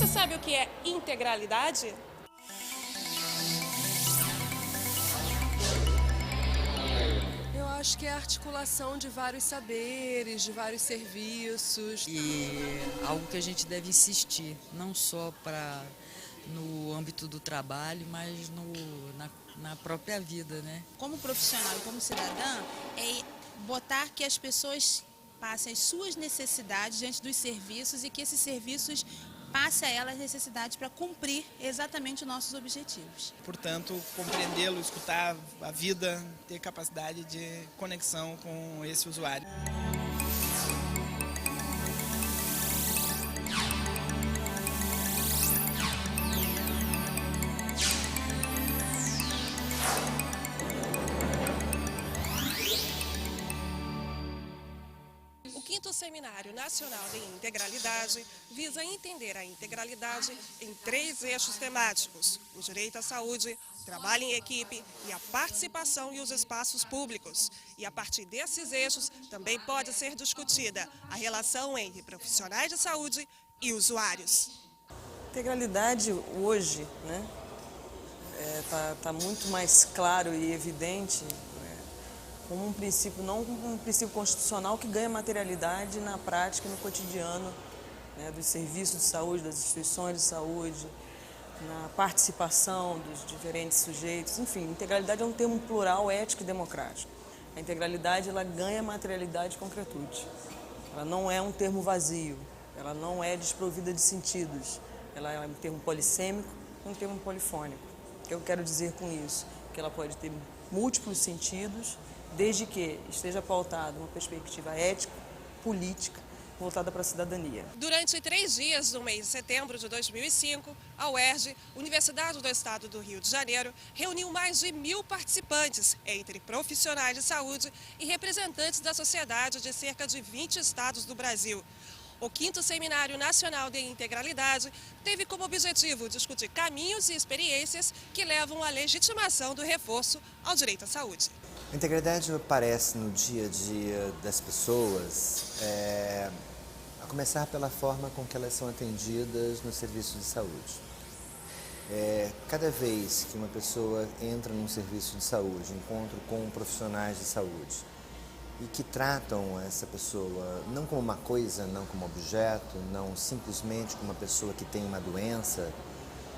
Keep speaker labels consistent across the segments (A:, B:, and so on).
A: Você sabe o que é integralidade?
B: Eu acho que é a articulação de vários saberes, de vários serviços.
C: E algo que a gente deve insistir, não só no âmbito do trabalho, mas na própria vida, né?
D: Como profissional e como cidadã, é botar que as pessoas passem as suas necessidades diante dos serviços e que esses serviços passem a elas as necessidades para cumprir exatamente os nossos objetivos.
E: Portanto, compreendê-lo, escutar a vida, ter capacidade de conexão com esse usuário.
A: O 5º Seminário Nacional de Integralidade visa entender a integralidade em 3 eixos temáticos: o direito à saúde, o trabalho em equipe e a participação e os espaços públicos. E a partir desses eixos também pode ser discutida a relação entre profissionais de saúde e usuários.
F: Integralidade hoje, né, tá muito mais claro e evidente, como um princípio, não como um princípio constitucional que ganha materialidade na prática e no cotidiano, né, dos serviços de saúde, das instituições de saúde, na participação dos diferentes sujeitos. Enfim, integralidade é um termo plural, ético e democrático. A integralidade, ela ganha materialidade e concretude. Ela não é um termo vazio, ela não é desprovida de sentidos. Ela é um termo polissêmico e um termo polifônico. O que eu quero dizer com isso? Que ela pode ter múltiplos sentidos, desde que esteja pautada uma perspectiva ética, política, voltada para a cidadania.
A: Durante 3 dias do mês de setembro de 2005, a UERJ, Universidade do Estado do Rio de Janeiro, reuniu mais de 1000 participantes, entre profissionais de saúde e representantes da sociedade de cerca de 20 estados do Brasil. O 5º Seminário Nacional de Integralidade teve como objetivo discutir caminhos e experiências que levam à legitimação do reforço ao direito à saúde.
G: A integralidade aparece no dia a dia das pessoas, a começar pela forma com que elas são atendidas no serviço de saúde. Cada vez que uma pessoa entra num serviço de saúde, encontro com profissionais de saúde, e que tratam essa pessoa não como uma coisa, não como objeto, não simplesmente como uma pessoa que tem uma doença,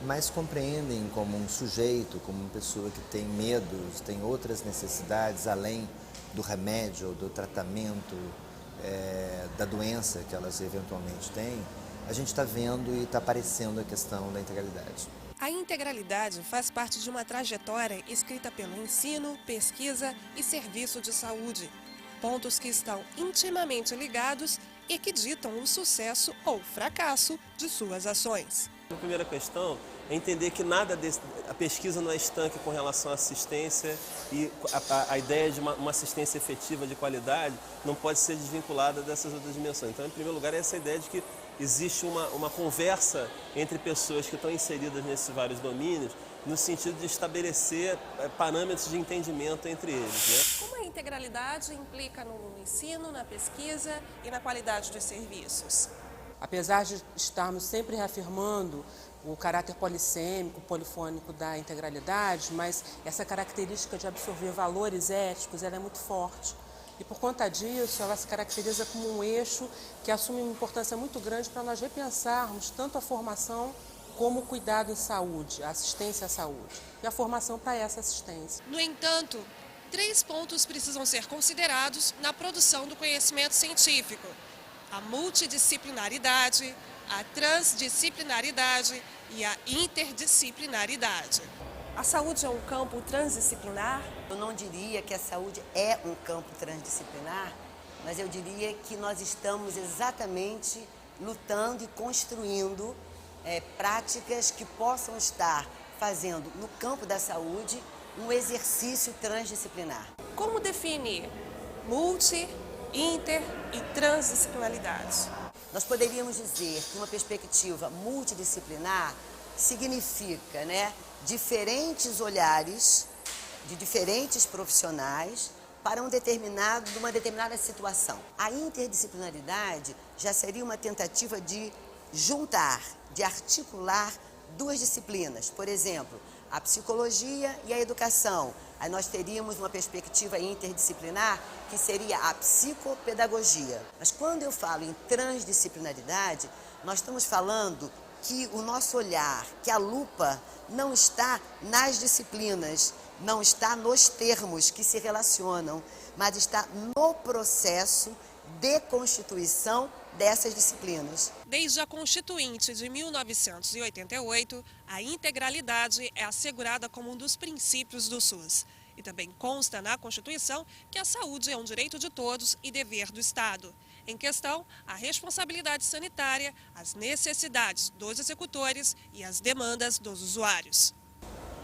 G: mas compreendem como um sujeito, como uma pessoa que tem medos, tem outras necessidades além do remédio ou do tratamento da doença que elas eventualmente têm. A gente está vendo e está aparecendo a questão da integralidade.
A: A integralidade faz parte de uma trajetória escrita pelo ensino, pesquisa e serviço de saúde. Pontos que estão intimamente ligados e que ditam o sucesso ou fracasso de suas ações.
H: A primeira questão é entender que a pesquisa não é estanque com relação à assistência e a ideia de uma assistência efetiva de qualidade não pode ser desvinculada dessas outras dimensões. Então, em primeiro lugar, é essa ideia de que existe uma conversa entre pessoas que estão inseridas nesses vários domínios no sentido de estabelecer parâmetros de entendimento entre eles, né?
A: Como a integralidade implica no ensino, na pesquisa e na qualidade dos serviços?
I: Apesar de estarmos sempre reafirmando o caráter polissêmico, polifônico da integralidade, mas essa característica de absorver valores éticos, ela é muito forte. E por conta disso, ela se caracteriza como um eixo que assume uma importância muito grande para nós repensarmos tanto a formação como o cuidado em saúde, a assistência à saúde e a formação para essa assistência.
A: No entanto, 3 pontos precisam ser considerados na produção do conhecimento científico: a multidisciplinaridade, a transdisciplinaridade e a interdisciplinaridade. A saúde é um campo transdisciplinar?
J: Eu não diria que a saúde é um campo transdisciplinar, mas eu diria que nós estamos exatamente lutando e construindo práticas que possam estar fazendo no campo da saúde um exercício transdisciplinar.
A: Como definir multi, inter e transdisciplinaridade?
J: Nós poderíamos dizer que uma perspectiva multidisciplinar significa, diferentes olhares de diferentes profissionais para uma determinada situação. A interdisciplinaridade já seria uma tentativa de juntar, de articular duas disciplinas. Por exemplo, a psicologia e a educação. Aí nós teríamos uma perspectiva interdisciplinar que seria a psicopedagogia. Mas quando eu falo em transdisciplinaridade, nós estamos falando que o nosso olhar, que a lupa não está nas disciplinas, não está nos termos que se relacionam, mas está no processo de constituição dessas disciplinas.
A: Desde a Constituinte de 1988, a integralidade é assegurada como um dos princípios do SUS. E também consta na Constituição que a saúde é um direito de todos e dever do Estado. Em questão, a responsabilidade sanitária, as necessidades dos executores e as demandas dos usuários.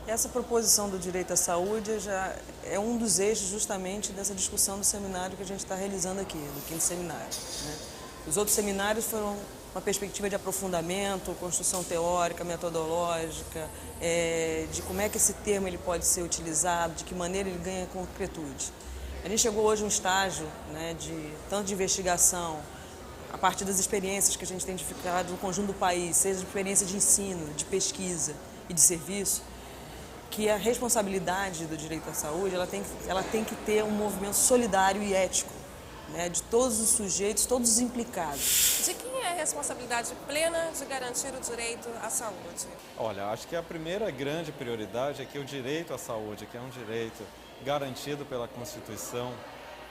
F: Essa proposição do direito à saúde já é um dos eixos justamente dessa discussão do seminário que a gente está realizando aqui, do 5º seminário, né? Os outros seminários foram uma perspectiva de aprofundamento, construção teórica, metodológica, de como é que esse termo ele pode ser utilizado, de que maneira ele ganha concretude. A gente chegou hoje a um estágio, né, tanto de investigação, a partir das experiências que a gente tem identificado no conjunto do país, seja de experiência de ensino, de pesquisa e de serviço, que a responsabilidade do direito à saúde ela tem que ter um movimento solidário e ético, né, de todos os sujeitos, todos os implicados.
A: De quem é a responsabilidade plena de garantir o direito à saúde?
K: Olha, acho que a primeira grande prioridade é que o direito à saúde, que é um direito garantido pela Constituição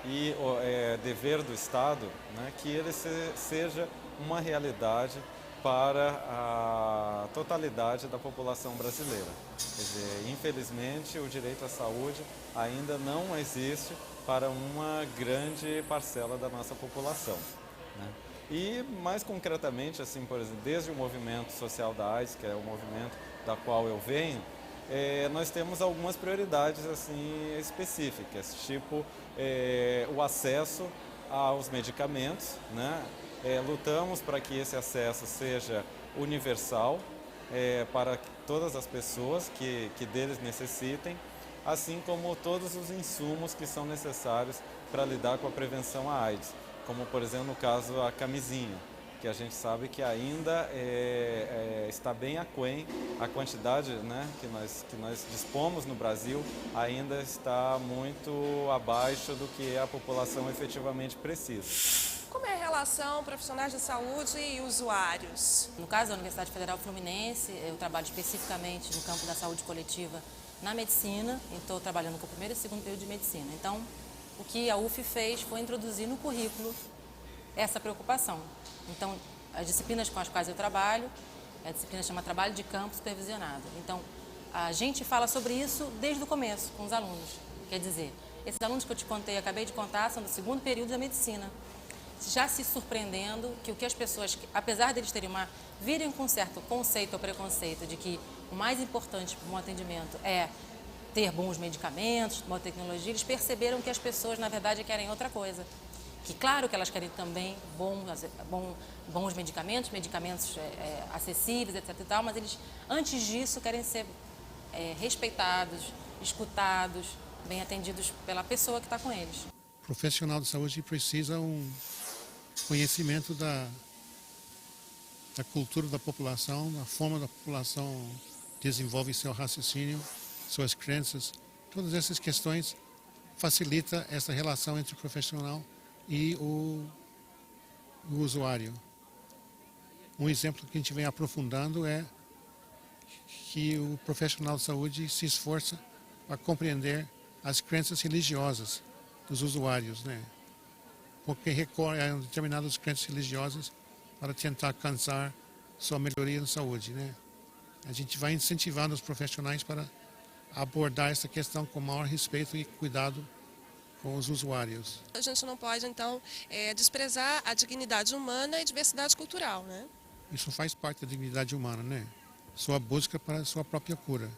K: e é dever do Estado, né, que ele seja uma realidade para a totalidade da população brasileira. Quer dizer, infelizmente, o direito à saúde ainda não existe para uma grande parcela da nossa população, né? E, mais concretamente, assim, por exemplo, desde o movimento social da AIDS, que é o movimento da qual eu venho, nós temos algumas prioridades assim, específicas, tipo o acesso aos medicamentos, né? Lutamos para que esse acesso seja universal para todas as pessoas que deles necessitem, assim como todos os insumos que são necessários para lidar com a prevenção à AIDS, como, por exemplo, no caso a camisinha, que a gente sabe que ainda está bem aquém, a quantidade, né, que nós dispomos no Brasil ainda está muito abaixo do que a população efetivamente precisa.
A: Como é a relação profissionais de saúde e usuários?
L: No caso da Universidade Federal Fluminense, eu trabalho especificamente no campo da saúde coletiva na medicina, estou trabalhando com o primeiro e segundo período de medicina. Então, o que a UF fez foi introduzir no currículo essa preocupação. Então, as disciplinas com as quais eu trabalho, a disciplina chama Trabalho de Campo Supervisionado. Então, a gente fala sobre isso desde o começo, com os alunos. Quer dizer, esses alunos que eu te contei, acabei de contar, são do segundo período da medicina. Já se surpreendendo que o que as pessoas, apesar deles terem virem com um certo conceito ou preconceito de que o mais importante para um atendimento é ter bons medicamentos, boa tecnologia, eles perceberam que as pessoas, na verdade, querem outra coisa. Que claro que elas querem também bons medicamentos acessíveis, etc. e tal, mas eles, antes disso, querem ser respeitados, escutados, bem atendidos pela pessoa que está com eles.
M: O profissional de saúde precisa conhecimento da cultura da população, da forma da população desenvolve seu raciocínio, suas crenças. Todas essas questões facilitam essa relação entre o profissional e o usuário. Um exemplo que a gente vem aprofundando é que o profissional de saúde se esforça para compreender as crenças religiosas dos usuários, né? Porque recorre a determinadas crenças religiosas para tentar alcançar sua melhoria na saúde, né? A gente vai incentivando os profissionais para abordar essa questão com maior respeito e cuidado com os usuários.
A: A gente não pode, então, desprezar a dignidade humana e diversidade cultural, né?
M: Isso faz parte da dignidade humana, né? Sua busca para a sua própria cura.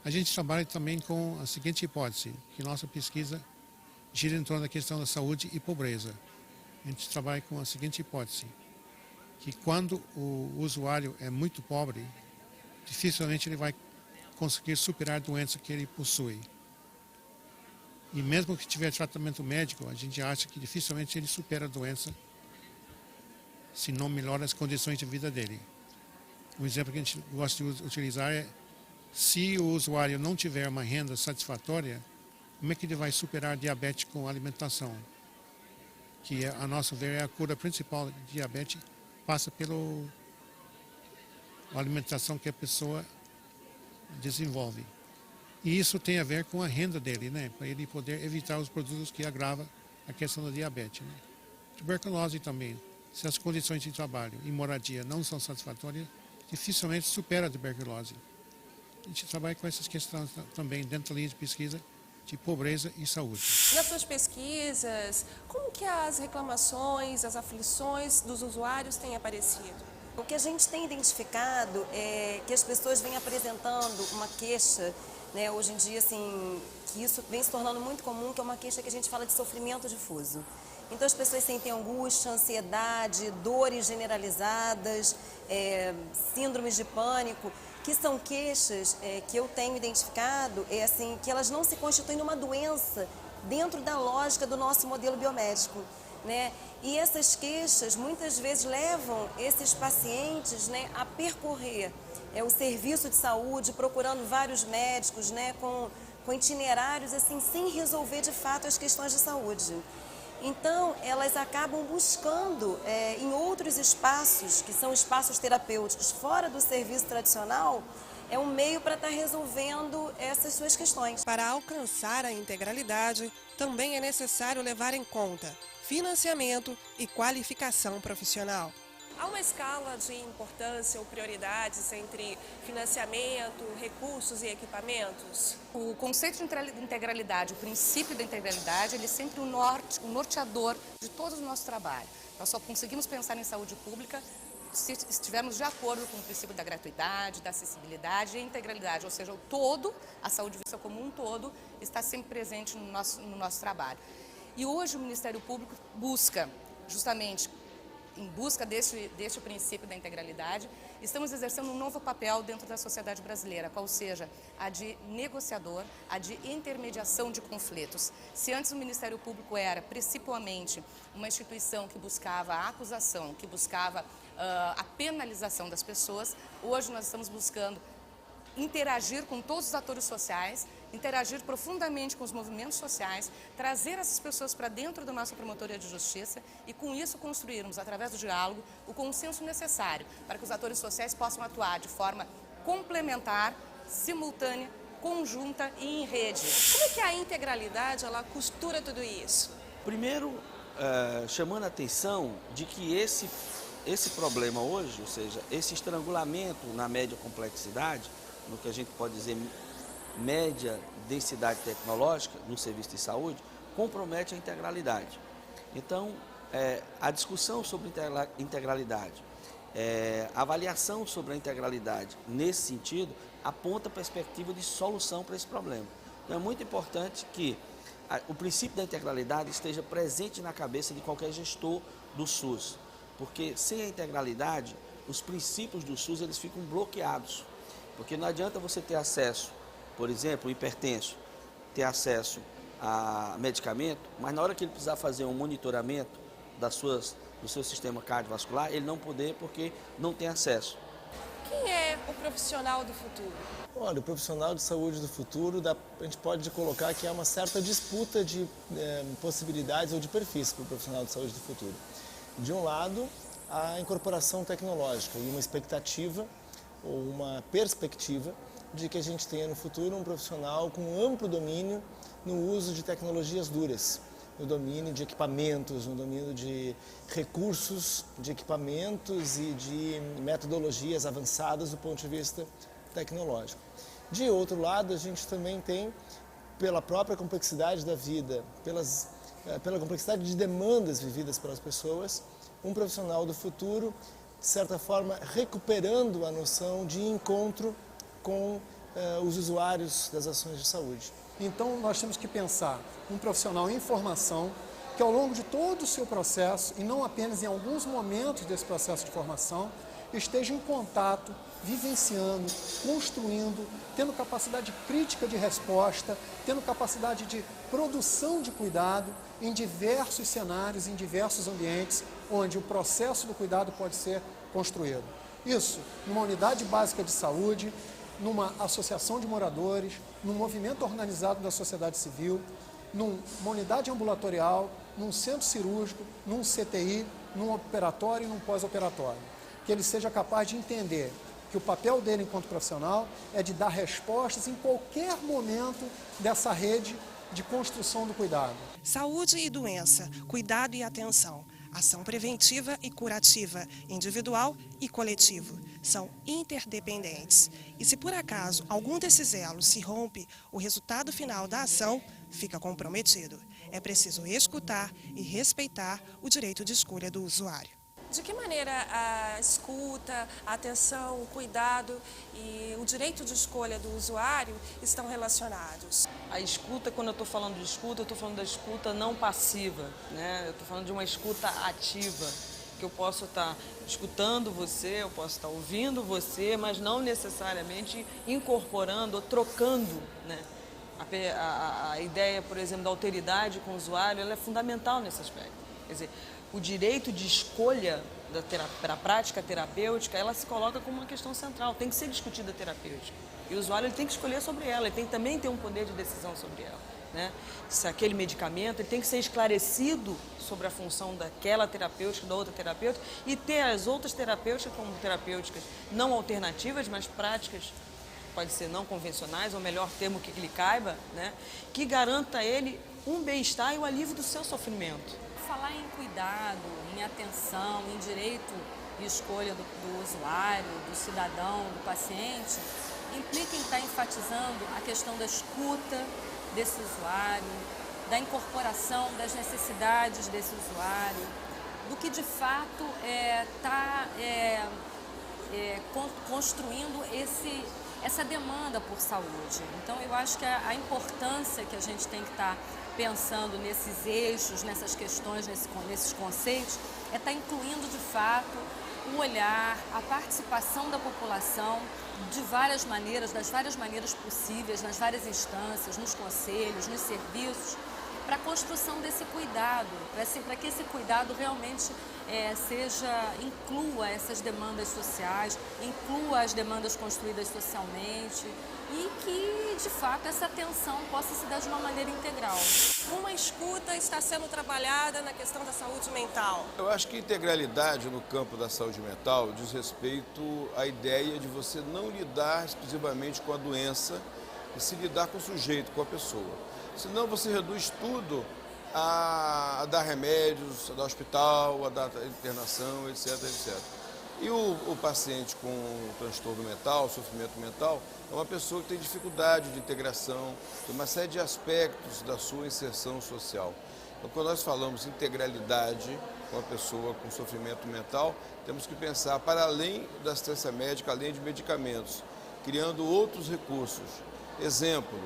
M: A gente trabalha também com a seguinte hipótese, que nossa pesquisa gira em torno da questão da saúde e pobreza. A gente trabalha com a seguinte hipótese, que quando o usuário é muito pobre, dificilmente ele vai conseguir superar a doença que ele possui. E mesmo que tiver tratamento médico, a gente acha que dificilmente ele supera a doença se não melhora as condições de vida dele. Um exemplo que a gente gosta de utilizar é, se o usuário não tiver uma renda satisfatória, como é que ele vai superar diabetes com alimentação? Que, a nosso ver, é a cura principal de diabetes, passa pela alimentação que a pessoa desenvolve. E isso tem a ver com a renda dele, né? Para ele poder evitar os produtos que agravam a questão da diabetes, né? Tuberculose também. Se as condições de trabalho e moradia não são satisfatórias, dificilmente supera a tuberculose. A gente trabalha com essas questões também dentro da linha de pesquisa de pobreza e saúde.
A: Nas suas pesquisas, como que as reclamações, as aflições dos usuários têm aparecido?
N: O que a gente tem identificado é que as pessoas vêm apresentando uma queixa, né, hoje em dia, assim, que isso vem se tornando muito comum, que é uma queixa que a gente fala de sofrimento difuso. Então as pessoas sentem angústia, ansiedade, dores generalizadas, síndromes de pânico, que são queixas que eu tenho identificado, assim, que elas não se constituem numa doença dentro da lógica do nosso modelo biomédico, né? E essas queixas muitas vezes levam esses pacientes, né, a percorrer o serviço de saúde, procurando vários médicos, né, com itinerários assim, sem resolver de fato as questões de saúde. Então, elas acabam buscando em outros espaços, que são espaços terapêuticos fora do serviço tradicional, um meio para estar resolvendo essas suas questões.
A: Para alcançar a integralidade, também é necessário levar em conta financiamento e qualificação profissional. Há uma escala de importância ou prioridades entre financiamento, recursos e equipamentos?
O: O conceito de integralidade, o princípio da integralidade, ele é sempre o norteador de todo o nosso trabalho. Nós só conseguimos pensar em saúde pública se estivermos de acordo com o princípio da gratuidade, da acessibilidade e integralidade, ou seja, o todo, a saúde vista como um todo, está sempre presente no nosso trabalho. E hoje o Ministério Público busca, justamente, em busca deste princípio da integralidade, estamos exercendo um novo papel dentro da sociedade brasileira, qual seja a de negociador, a de intermediação de conflitos. Se antes o Ministério Público era principalmente uma instituição que buscava a acusação, que buscava a penalização das pessoas, hoje nós estamos buscando interagir com todos os atores sociais, interagir profundamente com os movimentos sociais, trazer essas pessoas para dentro da nossa promotoria de justiça e com isso construirmos, através do diálogo, o consenso necessário para que os atores sociais possam atuar de forma complementar, simultânea, conjunta e em rede.
A: Como é que a integralidade ela costura tudo isso?
P: Primeiro, chamando a atenção de que esse problema hoje, ou seja, esse estrangulamento na média complexidade, no que a gente pode dizer média densidade tecnológica no serviço de saúde, compromete a integralidade. Então, a discussão sobre integralidade, a avaliação sobre a integralidade nesse sentido, aponta a perspectiva de solução para esse problema. Então, é muito importante que o princípio da integralidade esteja presente na cabeça de qualquer gestor do SUS, porque sem a integralidade, os princípios do SUS eles ficam bloqueados. Porque não adianta você ter acesso, por exemplo, o hipertenso, ter acesso a medicamento, mas na hora que ele precisar fazer um monitoramento do seu sistema cardiovascular, ele não poder porque não tem acesso.
A: Quem é o profissional do futuro?
Q: Olha, o profissional de saúde do futuro, a gente pode colocar que há uma certa disputa de possibilidades ou de perfis para o profissional de saúde do futuro. De um lado, a incorporação tecnológica e uma expectativa ou uma perspectiva de que a gente tenha no futuro um profissional com amplo domínio no uso de tecnologias duras, no domínio de equipamentos, no domínio de recursos de equipamentos e de metodologias avançadas do ponto de vista tecnológico. De outro lado, a gente também tem, pela própria complexidade da vida, pela complexidade de demandas vividas pelas pessoas, um profissional do futuro, de certa forma, recuperando a noção de encontro com os usuários das ações de saúde.
R: Então, nós temos que pensar um profissional em formação que, ao longo de todo o seu processo, e não apenas em alguns momentos desse processo de formação, esteja em contato, vivenciando, construindo, tendo capacidade crítica de resposta, tendo capacidade de produção de cuidado em diversos cenários, em diversos ambientes, onde o processo do cuidado pode ser construído. Isso numa unidade básica de saúde, numa associação de moradores, num movimento organizado da sociedade civil, numa unidade ambulatorial, num centro cirúrgico, num CTI, num operatório e num pós-operatório. Que ele seja capaz de entender que o papel dele enquanto profissional é de dar respostas em qualquer momento dessa rede de construção do cuidado.
A: Saúde e doença, cuidado e atenção, ação preventiva e curativa, individual e coletivo, são interdependentes. E se por acaso algum desses elos se rompe, o resultado final da ação fica comprometido. É preciso escutar e respeitar o direito de escolha do usuário. De que maneira a escuta, a atenção, o cuidado e o direito de escolha do usuário estão relacionados?
F: A escuta, quando eu estou falando de escuta, eu estou falando da escuta não passiva, né? Eu estou falando de uma escuta ativa, que eu posso estar escutando você, eu posso estar ouvindo você, mas não necessariamente incorporando ou trocando, né? A ideia, por exemplo, da alteridade com o usuário, ela é fundamental nesse aspecto. Quer dizer, o direito de escolha da prática terapêutica, ela se coloca como uma questão central, tem que ser discutida a terapêutica. E o usuário ele tem que escolher sobre ela, ele tem que também ter um poder de decisão sobre ela, né? Se aquele medicamento ele tem que ser esclarecido sobre a função daquela terapêutica, da outra terapêutica, e ter as outras terapêuticas como terapêuticas não alternativas, mas práticas, pode ser não convencionais, ou melhor termo que lhe caiba, né? Que garanta a ele um bem-estar e o alívio do seu sofrimento.
L: Falar em cuidado, em atenção, em direito e escolha do usuário, do cidadão, do paciente, implica em estar enfatizando a questão da escuta desse usuário, da incorporação das necessidades desse usuário, do que de fato está construindo essa demanda por saúde. Então eu acho que a importância que a gente tem que estar pensando nesses eixos, nessas questões, nesses conceitos, é estar incluindo de fato o olhar, a participação da população de várias maneiras, das várias maneiras possíveis, nas várias instâncias, nos conselhos, nos serviços, para a construção desse cuidado, para que esse cuidado realmente inclua essas demandas sociais, inclua as demandas construídas socialmente e que, de fato, essa atenção possa se dar de uma maneira integral.
A: Uma escuta está sendo trabalhada na questão da saúde mental.
S: Eu acho que integralidade no campo da saúde mental diz respeito à ideia de você não lidar exclusivamente com a doença e se lidar com o sujeito, com a pessoa. Senão você reduz tudo a dar remédios, a dar hospital, a dar internação, etc, etc. E o paciente com transtorno mental, sofrimento mental, é uma pessoa que tem dificuldade de integração, tem uma série de aspectos da sua inserção social. Então, quando nós falamos integralidade com a pessoa com sofrimento mental, temos que pensar para além da assistência médica, além de medicamentos, criando outros recursos. Exemplo,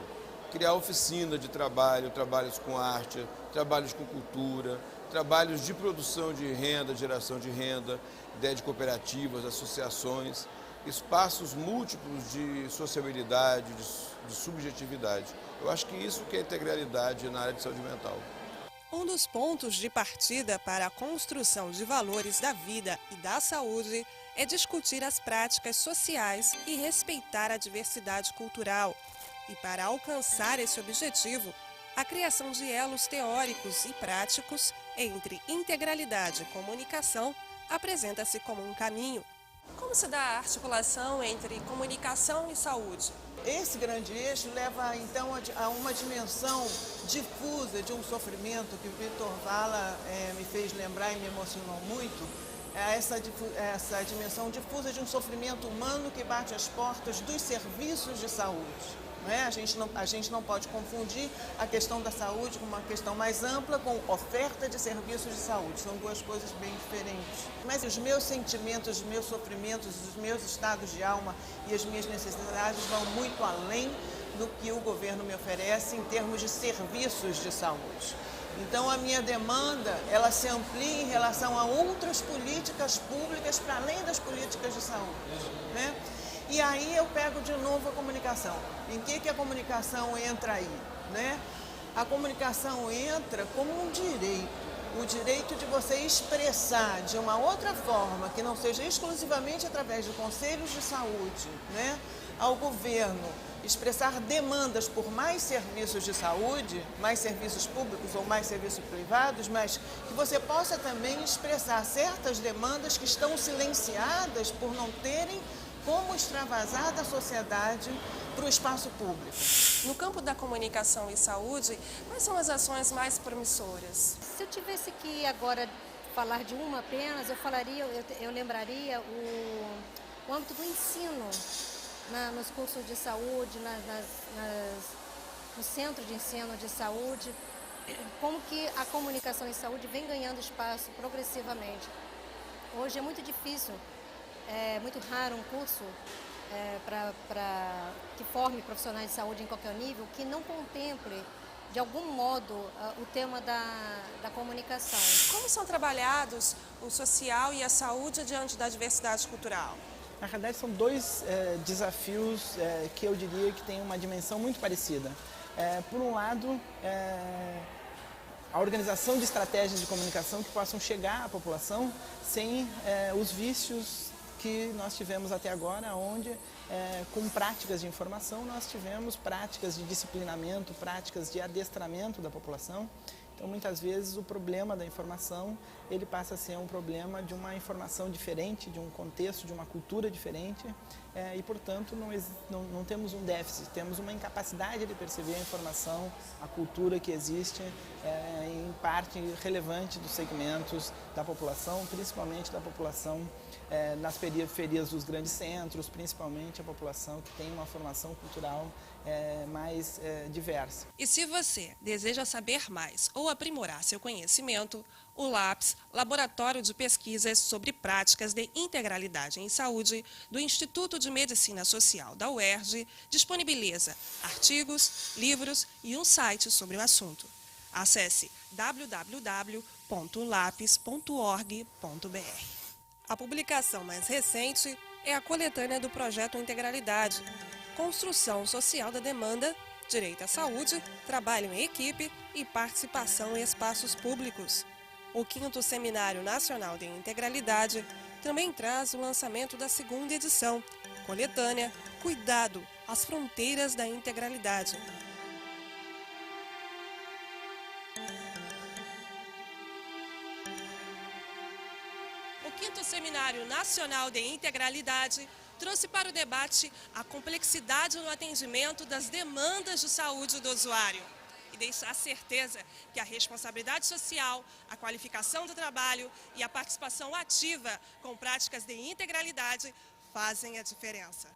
S: criar oficina de trabalho, trabalhos com arte, trabalhos com cultura, trabalhos de produção de renda, geração de renda, ideia de cooperativas, associações, espaços múltiplos de sociabilidade, de subjetividade. Eu acho que isso que é integralidade na área de saúde mental.
A: Um dos pontos de partida para a construção de valores da vida e da saúde é discutir as práticas sociais e respeitar a diversidade cultural. E para alcançar esse objetivo, a criação de elos teóricos e práticos entre integralidade e comunicação apresenta-se como um caminho. Como se dá a articulação entre comunicação e saúde?
T: Esse grande eixo leva, então, a uma dimensão difusa de um sofrimento que o Vitor Vala me fez lembrar e me emocionou muito. Essa dimensão difusa de um sofrimento humano que bate às portas dos serviços de saúde. A gente não pode confundir a questão da saúde com uma questão mais ampla com oferta de serviços de saúde. São duas coisas bem diferentes. Mas os meus sentimentos, os meus sofrimentos, os meus estados de alma e as minhas necessidades vão muito além do que o governo me oferece em termos de serviços de saúde. Então, a minha demanda, ela se amplia em relação a outras políticas públicas para além das políticas de saúde, né? E aí eu pego de novo a comunicação. Em que a comunicação entra aí, né? A comunicação entra como um direito. O direito de você expressar de uma outra forma, que não seja exclusivamente através de conselhos de saúde, né, ao governo, expressar demandas por mais serviços de saúde, mais serviços públicos ou mais serviços privados, mas que você possa também expressar certas demandas que estão silenciadas por não terem como extravasar da sociedade para o espaço público.
A: No campo da comunicação e saúde, quais são as ações mais promissoras?
U: Se eu tivesse que agora falar de uma apenas, eu lembraria o âmbito do ensino nos cursos de saúde, no centro de ensino de saúde, como que a comunicação e saúde vem ganhando espaço progressivamente. Hoje é muito difícil, é muito raro um curso que forme profissionais de saúde em qualquer nível que não contemple, de algum modo, o tema da comunicação.
A: Como são trabalhados o social e a saúde diante da diversidade cultural?
E: Na realidade, são dois desafios que eu diria que têm uma dimensão muito parecida. Por um lado, a organização de estratégias de comunicação que possam chegar à população sem os vícios que nós tivemos até agora, onde com práticas de informação nós tivemos práticas de disciplinamento, práticas de adestramento da população. Então, muitas vezes, o problema da informação, ele passa a ser um problema de uma informação diferente, de um contexto, de uma cultura diferente e, portanto, não temos um déficit, temos uma incapacidade de perceber a informação, a cultura que existe em parte relevante dos segmentos da população, principalmente da população nas periferias dos grandes centros, principalmente a população que tem uma formação cultural mais diversa.
A: E se você deseja saber mais ou aprimorar seu conhecimento, o LAPS, Laboratório de Pesquisas sobre Práticas de Integralidade em Saúde, do Instituto de Medicina Social da UERJ, disponibiliza artigos, livros e um site sobre o assunto. Acesse www.lapis.org.br. A publicação mais recente é a coletânea do projeto Integralidade, Construção Social da Demanda, Direito à Saúde, Trabalho em Equipe e Participação em Espaços Públicos. O 5º Seminário Nacional de Integralidade também traz o lançamento da 2ª edição, coletânea Cuidado, as Fronteiras da Integralidade. O 5º Seminário Nacional de Integralidade trouxe para o debate a complexidade no atendimento das demandas de saúde do usuário e deixa a certeza que a responsabilidade social, a qualificação do trabalho e a participação ativa com práticas de integralidade fazem a diferença.